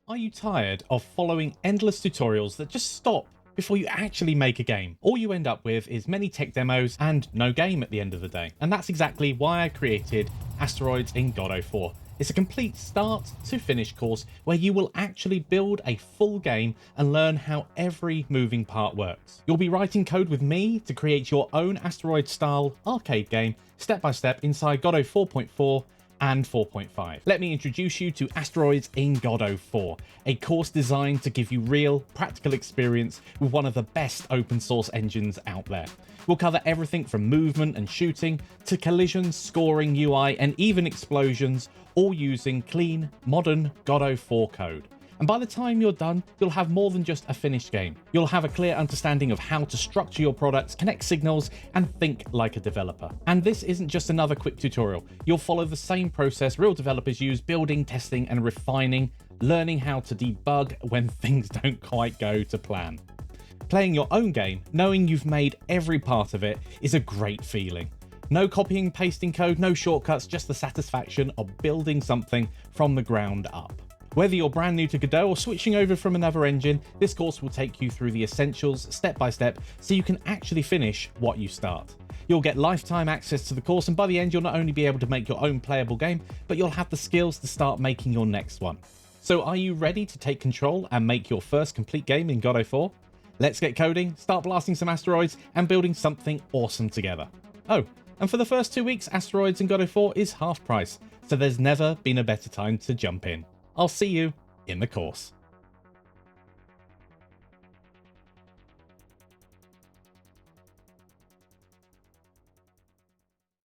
Are you tired of following endless tutorials that just stop before you actually make a game? All you end up with is many tech demos and no game at the end of the day. And that's exactly why I created Asteroids in Godot 4. It's a complete start to finish course where you will actually build a full game and learn how every moving part works. You'll be writing code with me to create your own Asteroids-style arcade game step by step inside Godot 4.4 and 4.5. Let me introduce you to Asteroids in Godot 4, a course designed to give you real, practical experience with one of the best open source engines out there. We'll cover everything from movement and shooting to collisions, scoring, UI, and even explosions, all using clean, modern Godot 4 code. And by the time you're done, you'll have more than just a finished game. You'll have a clear understanding of how to structure your products, connect signals, and think like a developer. And this isn't just another quick tutorial. You'll follow the same process real developers use, building, testing, and refining, learning how to debug when things don't quite go to plan. Playing your own game, knowing you've made every part of it, is a great feeling. No copying and pasting code, no shortcuts, just the satisfaction of building something from the ground up. Whether you're brand new to Godot or switching over from another engine, this course will take you through the essentials step by step so you can actually finish what you start. You'll get lifetime access to the course, and by the end you'll not only be able to make your own playable game, but you'll have the skills to start making your next one. So are you ready to take control and make your first complete game in Godot 4? Let's get coding, start blasting some asteroids, and building something awesome together. Oh, and for the first 2 weeks, Asteroids in Godot 4 is half price, so there's never been a better time to jump in. I'll see you in the course.